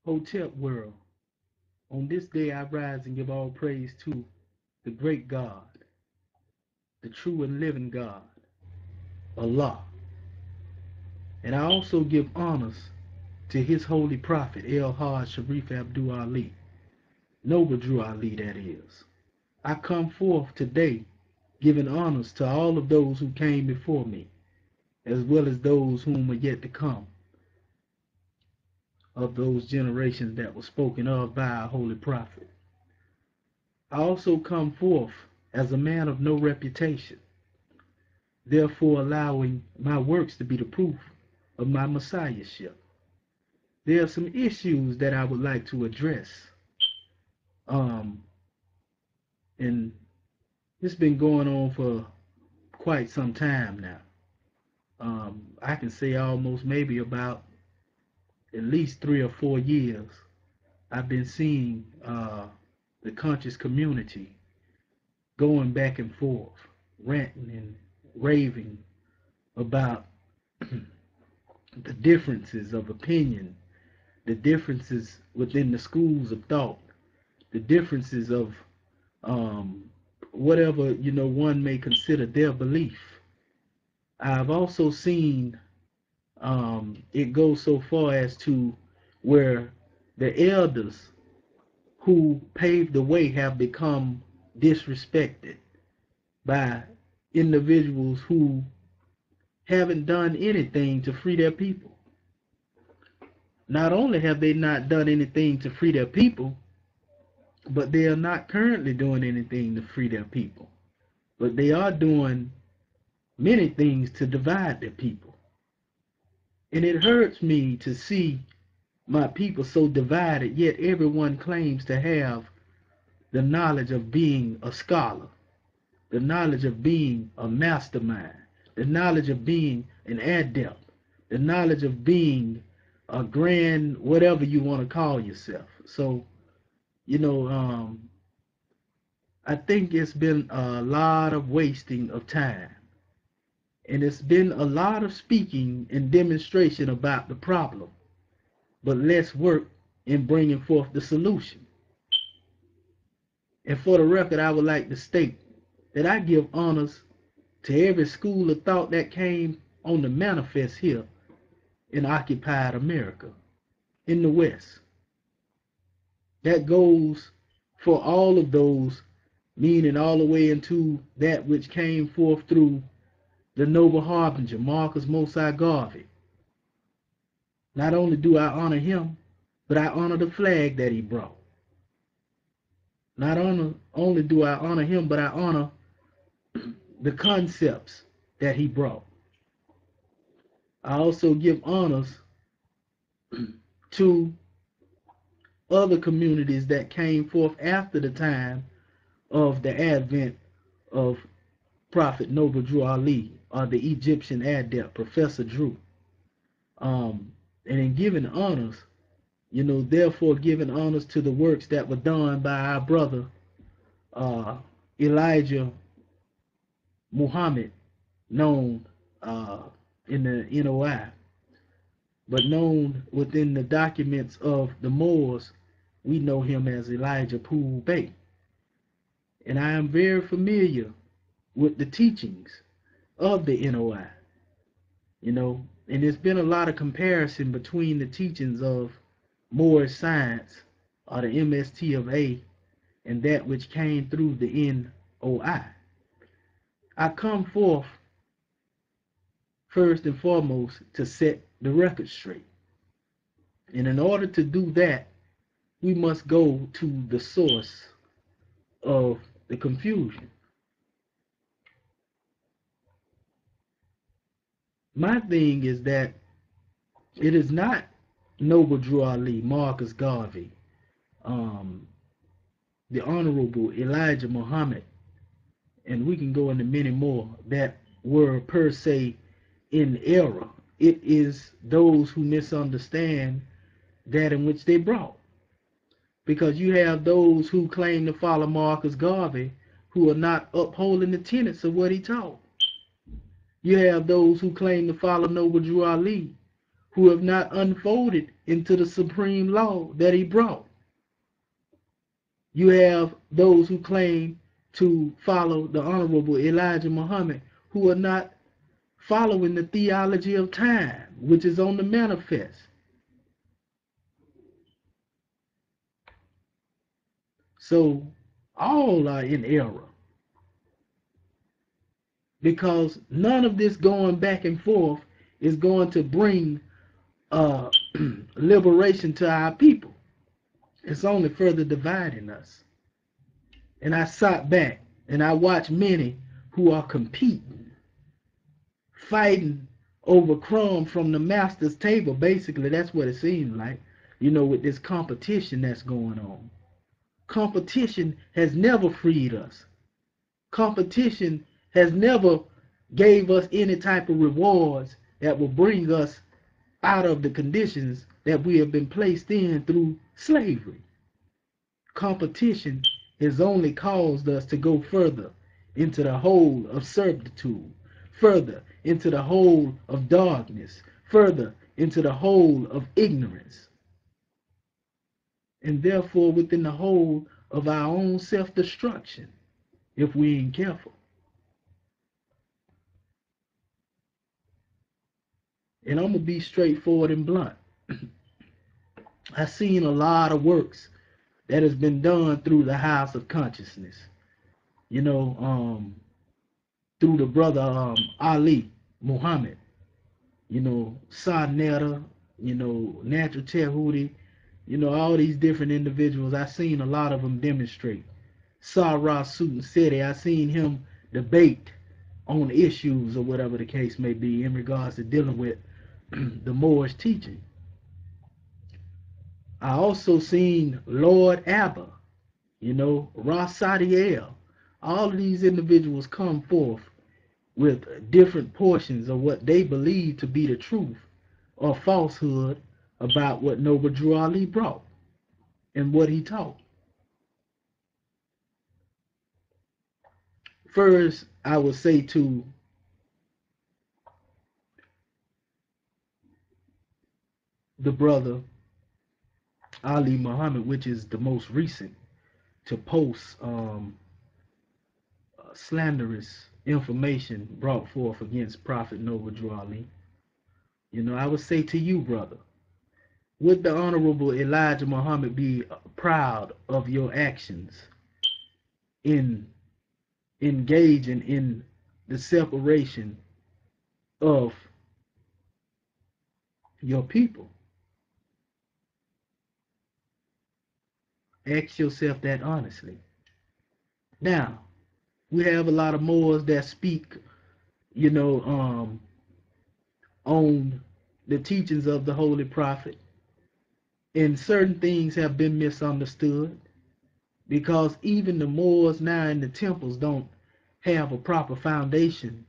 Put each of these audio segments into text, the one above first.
Hotep world, on this day I rise and give all praise to the great God, the true and living God, Allah. And I also give honors to his holy prophet, El Hajj Sharif Abdul Ali, Noble Drew Ali, that is. I come forth today giving honors to all of those who came before me, as well as those whom are yet to come, of those generations that were spoken of by our holy prophet. I also come forth as a man of no reputation, therefore allowing my works to be the proof of my messiahship. There are some issues that I would like to address. And it's been going on for quite some time now. I can say almost maybe about at least 3 or 4 years. I've been seeing the conscious community going back and forth, ranting and raving about the differences of opinion, the differences within the schools of thought, the differences of whatever one may consider their belief. I've also seen it go so far as to where the elders who paved the way have become disrespected by individuals who haven't done anything to free their people. Not only have they not done anything to free their people, but they are not currently doing anything to free their people. But they are doing many things to divide their people. And it hurts me to see my people so divided, yet everyone claims to have the knowledge of being a scholar, the knowledge of being a mastermind, the knowledge of being an adept, the knowledge of being a grand whatever you want to call yourself. So, I think it's been a lot of wasting of time. And it's been a lot of speaking and demonstration about the problem, but less work in bringing forth the solution. And for the record, I would like to state that I give honors to every school of thought that came on the manifest here in occupied America, in the West. That goes for all of those, meaning all the way into that which came forth through the noble harbinger, Marcus Mosai Garvey. Not only do I honor him, but I honor the flag that he brought. Not only do I honor him, but I honor the concepts that he brought. I also give honors to other communities that came forth after the time of the advent of Prophet Noble Drew Ali, or the Egyptian adept, Professor Drew. And in giving honors, therefore giving honors to the works that were done by our brother Elijah Muhammad, known in the NOI, but known within the documents of the Moors, we know him as Elijah Poole Bey. And I am very familiar with the teachings of the NOI, and there's been a lot of comparison between the teachings of Moorish science, or the MST of A, and that which came through the NOI. I come forth first and foremost to set the record straight. And in order to do that, we must go to the source of the confusion. My thing is that it is not Noble Drew Ali, Marcus Garvey, the Honorable Elijah Muhammad, and we can go into many more that were per se in error. It is those who misunderstand that in which they brought. Because you have those who claim to follow Marcus Garvey who are not upholding the tenets of what he taught. You have those who claim to follow Noble Drew Ali who have not unfolded into the supreme law that he brought. You have those who claim to follow the Honorable Elijah Muhammad, who are not following the theology of time, which is on the manifest. So all are in error, because none of this going back and forth is going to bring liberation to our people. It's only further dividing us. And I sat back and I watched many who are competing, fighting over crumbs from the master's table. Basically, that's what it seems like, with this competition that's going on. Competition has never freed us. Competition has never gave us any type of rewards that will bring us out of the conditions that we have been placed in through slavery. Competition has only caused us to go further into the hole of servitude, further into the hole of darkness, further into the hole of ignorance, and therefore within the hole of our own self-destruction if we ain't careful. And I'm going to be straightforward and blunt. I've seen a lot of works that has been done through the House of Consciousness. Through the brother Ali Muhammad, Sarnetta, Natural Tehudi, all these different individuals. I've seen a lot of them demonstrate. SARA, SUTEN, SETI, I've seen him debate on issues or whatever the case may be in regards to dealing with the Moorish teaching. I also seen Lord ABBA, Ras Sadiel. All of these individuals come forth with different portions of what they believe to be the truth or falsehood about what Noble Drew Ali brought and what he taught. First, I would say to the brother Ali Muhammad, which is the most recent to post slanderous information brought forth against Prophet Noble Drew Ali. I would say to you, brother, would the Honorable Elijah Muhammad be proud of your actions in engaging in the separation of your people? Ask yourself that honestly. Now, we have a lot of Moors that speak, on the teachings of the Holy Prophet, and certain things have been misunderstood, because even the Moors now in the temples don't have a proper foundation,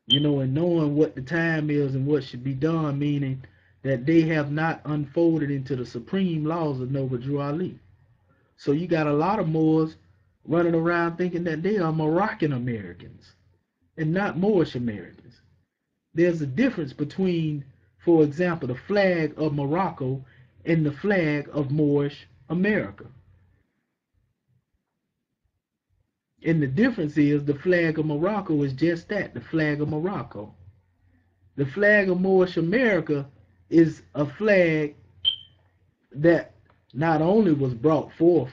and knowing what the time is and what should be done, meaning that they have not unfolded into the supreme laws of Noble Drew Ali. So you got a lot of Moors running around thinking that they are Moroccan Americans and not Moorish Americans. There's a difference between, for example, the flag of Morocco and the flag of Moorish America. And the difference is the flag of Morocco is just that, the flag of Morocco. The flag of Moorish America is a flag that not only was brought forth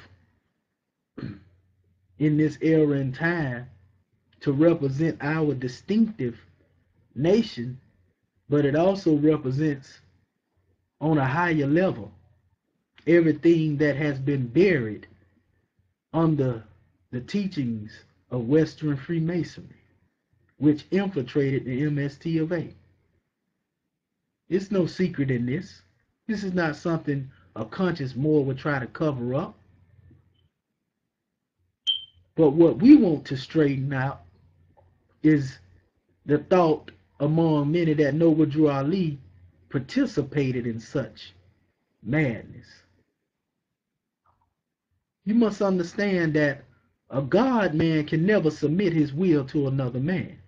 in this era and time to represent our distinctive nation, but it also represents on a higher level everything that has been buried under the teachings of Western Freemasonry, which infiltrated the MST of A. It's no secret in this. This is not something a conscious Moor would try to cover up. But what we want to straighten out is the thought among many that Noble Drew Ali participated in such madness. You must understand that a God man can never submit his will to another man.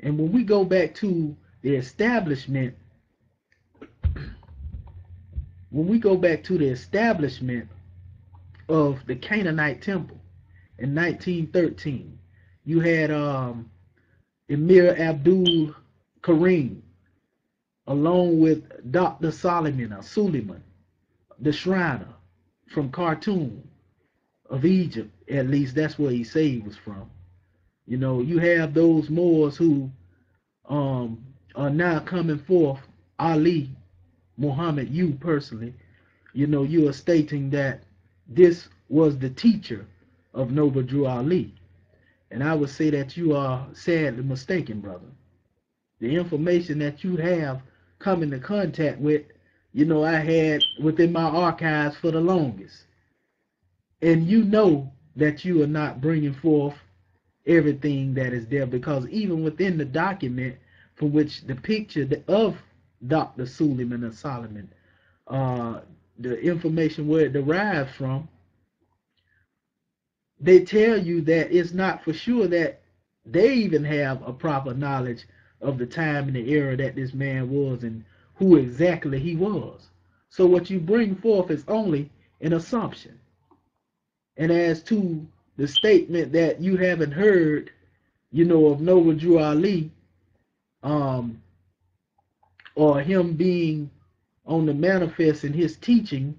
And when we go back to the establishment when we go back to the establishment of the Canaanite temple in 1913, you had Emir Abdul Karim, along with Dr. Suleiman, the Shriner from Khartoum of Egypt. At least that's where he said he was from. You know, you have those Moors who are now coming forth. Ali Muhammad, you personally, you know, you are stating that this was the teacher of Noble Drew Ali. And I would say that you are sadly mistaken, brother. The information that you have come into contact with, you know, I had within my archives for the longest. And you know that you are not bringing forth everything that is there, because even within the document from which the picture of Dr. Suleiman or Solomon, the information where it derives from, they tell you that it's not for sure that they even have a proper knowledge of the time and the era that this man was and who exactly he was. So what you bring forth is only an assumption. And as to the statement that you haven't heard, you know, of Noble Drew Ali, or him being on the manifest in his teaching,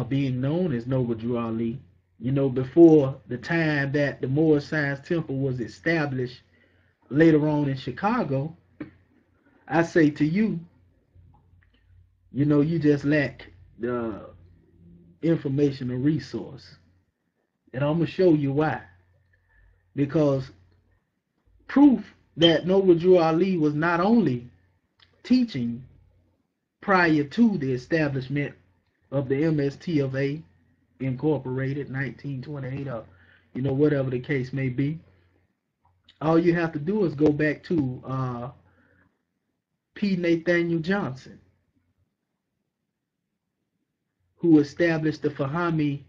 being known as Noble Drew Ali, you know, before the time that the Moorish Science Temple was established later on in Chicago, I say to you, you know, you just lack the information or resource. And I'm going to show you why. Because proof that Noble Drew Ali was not only teaching prior to the establishment of the MST of A Incorporated, 1928, or, you know, whatever the case may be, all you have to do is go back to P. Nathaniel Johnson, who established the Fahimi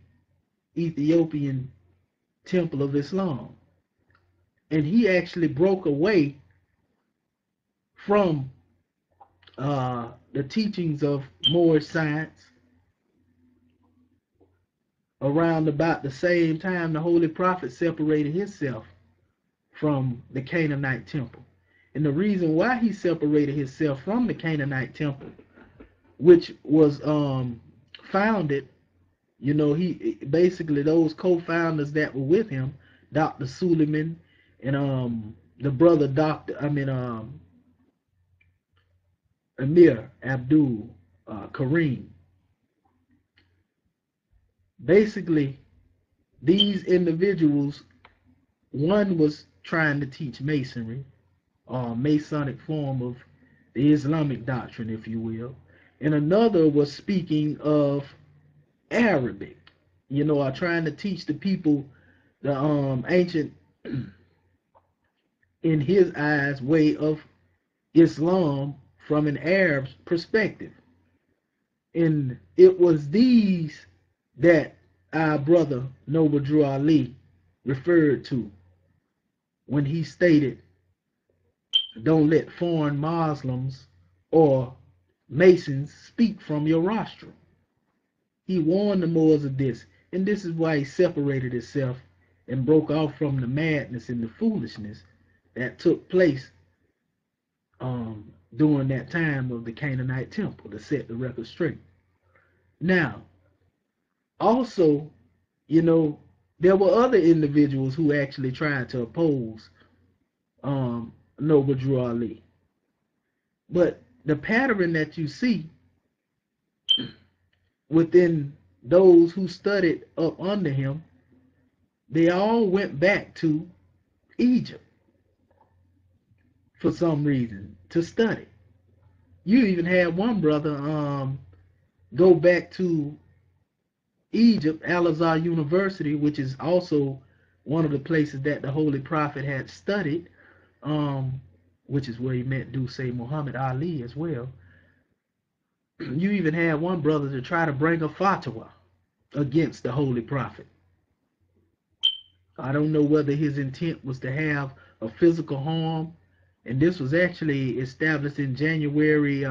Ethiopian Temple of Islam. And he actually broke away from the teachings of Moorish science around about the same time the Holy Prophet separated himself from the Canaanite temple. And the reason why he separated himself from the Canaanite temple, which was founded, you know, he basically, those co-founders that were with him, Dr. Suleiman and the brother Emir Abdul Karim. Basically, these individuals, one was trying to teach Masonry, or Masonic form of the Islamic doctrine, if you will, and another was speaking of Arabic, you know, are trying to teach the people the ancient, in his eyes, way of Islam from an Arab's perspective. And it was these that our brother Noble Drew Ali referred to when he stated, don't let foreign Muslims or Masons speak from your rostrum. He warned the Moors of this, and this is why he separated himself and broke off from the madness and the foolishness that took place during that time of the Canaanite temple, to set the record straight. Now, also, you know, there were other individuals who actually tried to oppose Noble Drew Ali. But the pattern that you see within those who studied up under him, they all went back to Egypt for some reason to study. You even had one brother go back to Egypt, Al-Azhar University, which is also one of the places that the Holy Prophet had studied, which is where he met Dusay Muhammad Ali as well. You even had one brother to try to bring a fatwa against the Holy Prophet. I don't know whether his intent was to have a physical harm, and this was actually established in January